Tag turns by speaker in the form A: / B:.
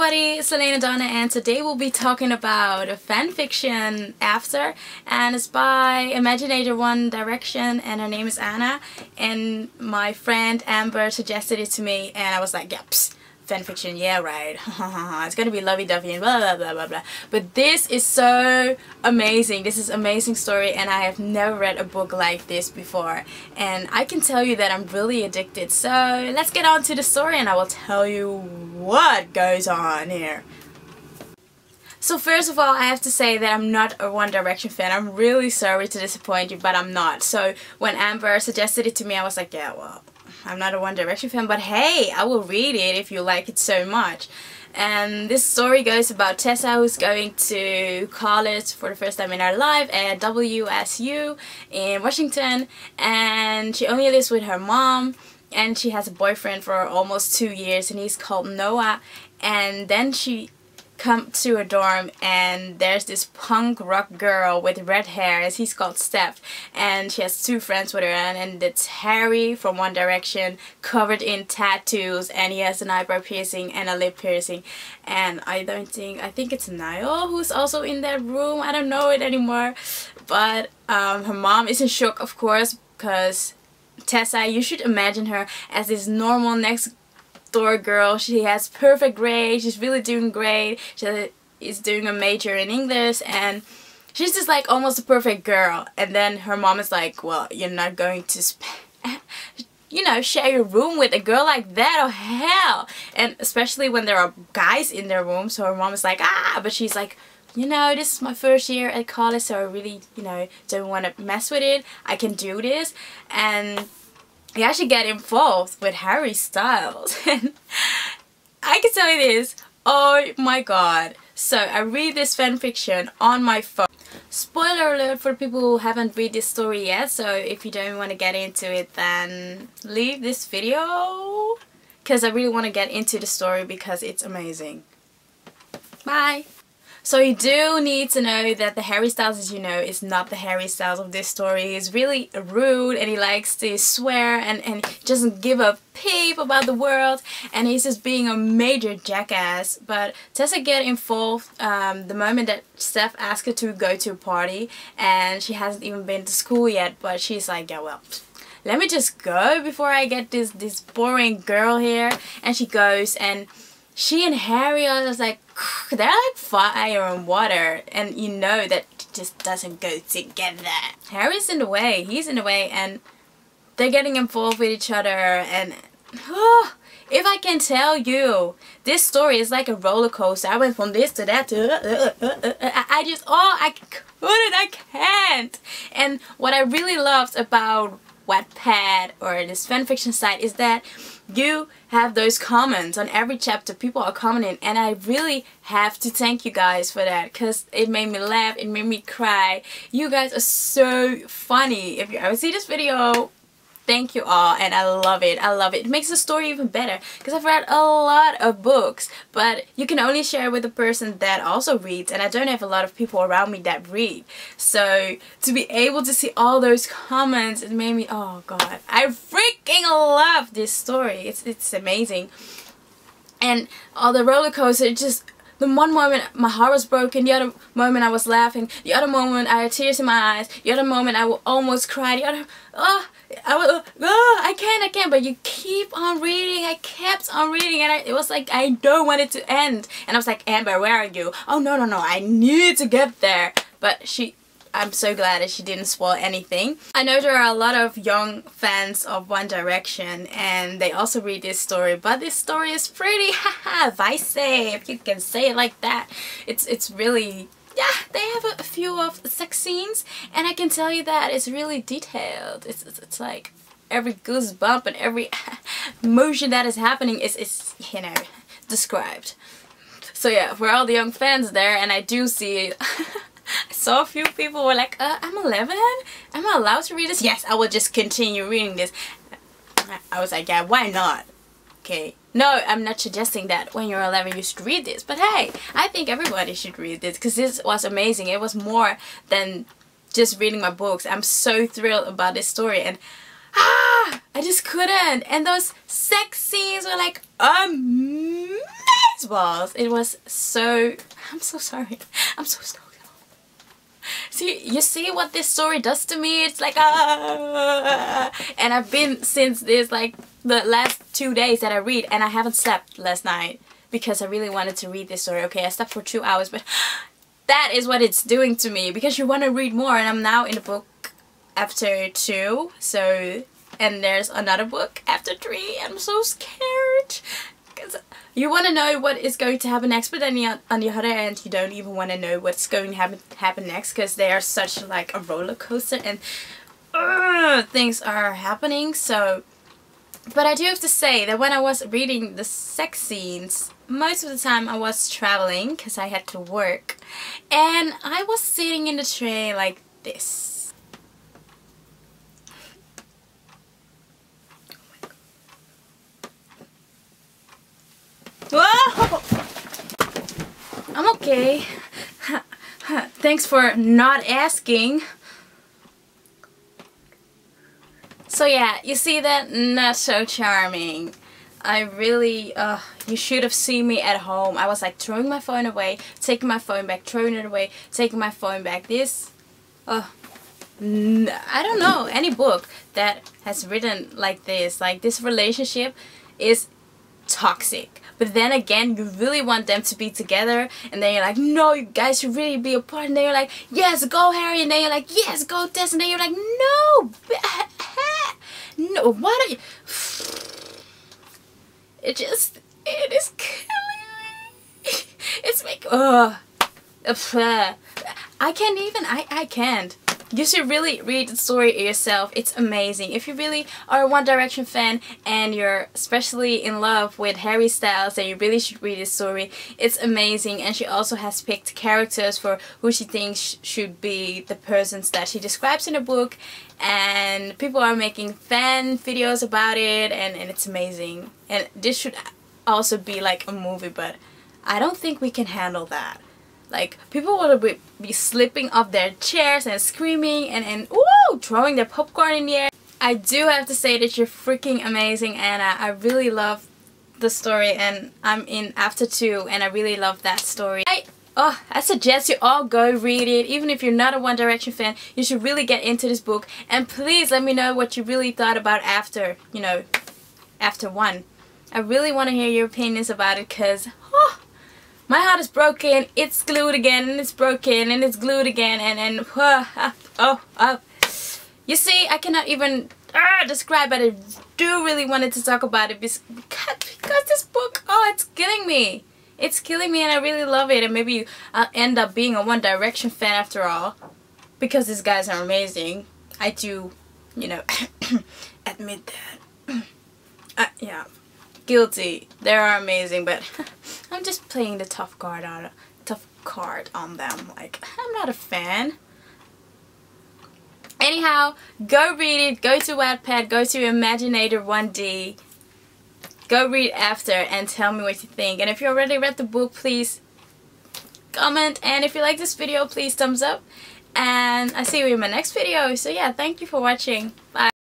A: everybody, it's Lalaine and today we'll be talking about a fanfiction after, and it's by Imaginator One Direction, and her name is Anna, and my friend Amber suggested it to me and I was like, yep, fanfiction, yeah right, it's gonna be lovey-dovey and blah blah blah blah blah. But this is so amazing. This is an amazing story and I have never read a book like this before, and I can tell you that I'm really addicted. So let's get on to the story and I will tell you what goes on here. So first of all, I have to say that I'm not a One Direction fan. I'm really sorry to disappoint you, but I'm not. So when Amber suggested it to me, I was like, yeah, well, I'm not a One Direction fan, but hey, I will read it if you like it so much. And this story goes about Tessa, who's going to college for the first time in her life at WSU in Washington, and she only lives with her mom, and she has a boyfriend for almost 2 years, and he's called Noah. And then she comes to a dorm and there's this punk rock girl with red hair, as he's called Steph, and she has 2 friends with her, and it's Harry from One Direction, covered in tattoos, and he has an eyebrow piercing and a lip piercing. And I think it's Niall who's also in that room. I don't know it anymore, but her mom is in shock, of course, because Tessa, you should imagine her as this normal next door girl. She has perfect grades, she's really doing great, she is doing a major in English, and she's just like almost a perfect girl. And then her mom is like, well, you're not going to share your room with a girl like that, oh hell. And especially when there are guys in their room. So her mom is like, but she's like, this is my first year at college, so I really, don't want to mess with it. I can do this. And I actually get involved with Harry Styles. And I can tell you this, oh my god. So I read this fanfiction on my phone. Spoiler alert for people who haven't read this story yet, so if you don't want to get into it, then leave this video, because I really want to get into the story because it's amazing. Bye! So you do need to know that the Harry Styles, as you know, is not the Harry Styles of this story. He's really rude and he likes to swear and he doesn't give a peep about the world, and he's just being a major jackass. But Tessa get involved the moment that Steph asks her to go to a party, and she hasn't even been to school yet, but she's like, yeah, well, let me just go before I get this boring girl here. And she goes, and she and Harry are just like, they're like fire and water, and you know that it just doesn't go together. Harry's in the way, he's in the way, and they're getting involved with each other. And if I can tell you, this story is like a roller coaster. I went from this to that to I can't. And what I really loved about Wattpad or this fanfiction site is that you have those comments on every chapter. People are commenting, and I really have to thank you guys for that, because it made me laugh, it made me cry. You guys are so funny. If you ever see this video, thank you all, and I love it. I love it. It makes the story even better, because I've read a lot of books, but you can only share with a person that also reads, and I don't have a lot of people around me that read. So to be able to see all those comments, it made me, oh god, I freaking love this story. It's amazing. And all the roller coaster, it just, the one moment my heart was broken, the other moment I was laughing, the other moment I had tears in my eyes, the other moment I will almost cry, the other, I can't, but you keep on reading. I kept on reading, and it was like, I don't want it to end. And I was like, Amber, where are you? Oh no, I need to get there. But I'm so glad that she didn't spoil anything. I know there are a lot of young fans of One Direction, and they also read this story, but this story is pretty vice, if you can say it like that. It's really, yeah, they have a few of sex scenes, and I can tell you that it's really detailed. It's like every goosebump and every motion that is happening is described. So yeah, for all the young fans there, and I do see I saw a few people were like, I'm 11? Am I allowed to read this? Yes, I will just continue reading this. I was like, yeah, why not? Okay. No, I'm not suggesting that when you're 11 you should read this. But hey, I think everybody should read this, because this was amazing. It was more than just reading my books. I'm so thrilled about this story. And I just couldn't. And those sex scenes were like balls. It was so... I'm so sorry. I'm so stoked. See, you see what this story does to me? It's like, and I've been since this, like, the last 2 days that I read, and I haven't slept last night because I really wanted to read this story. Okay, I slept for 2 hours, but that is what it's doing to me, because you want to read more, and I'm now in the book after 2, so, and there's another book after 3. I'm so scared, because you want to know what is going to happen next, but then on the other end, you don't even want to know what's going to happen next, because they are such like a roller coaster, and things are happening. So, but I do have to say that when I was reading the sex scenes, most of the time I was traveling because I had to work, and I was sitting in the train like this. Whoa! I'm okay. Thanks for not asking. So yeah, you see that? Not so charming. I really, you should have seen me at home. I was like throwing my phone away, taking my phone back, throwing it away, taking my phone back. This, I don't know, any book that has written like this relationship is toxic. But then again, you really want them to be together, and then you're like, no, you guys should really be apart, and then you're like, yes, go Harry, and then you're like, yes, go Tess, and then you're like, no, no, what are you? It is killing me. It's like, I can't even, I can't. You should really read the story yourself. It's amazing. If you really are a One Direction fan and you're especially in love with Harry Styles, then you really should read this story. It's amazing, and she also has picked characters for who she thinks should be the persons that she describes in the book, and people are making fan videos about it, and it's amazing. And this should also be like a movie, but I don't think we can handle that. Like, people will be slipping off their chairs and screaming and woo, throwing their popcorn in the air. I do have to say that you're freaking amazing, Anna. I really love the story, and I'm in after 2, and I really love that story. I suggest you all go read it. Even if you're not a One Direction fan, you should really get into this book. And please let me know what you really thought about after, you know, after 1. I really want to hear your opinions about it, because my heart is broken, it's glued again, and it's broken, and it's glued again, and you see, I cannot even describe it. I do really wanted to talk about it because this book, it's killing me. It's killing me, and I really love it, and maybe I'll end up being a One Direction fan after all, because these guys are amazing. I do, you know, admit that. Yeah. Guilty. They are amazing, but I'm just playing the tough card on them. Like, I'm not a fan. Anyhow, go read it. Go to Wattpad. Go to Imaginator 1D. Go read after and tell me what you think. And if you already read the book, please comment. And if you like this video, please thumbs up. And I see you in my next video. So yeah, thank you for watching. Bye.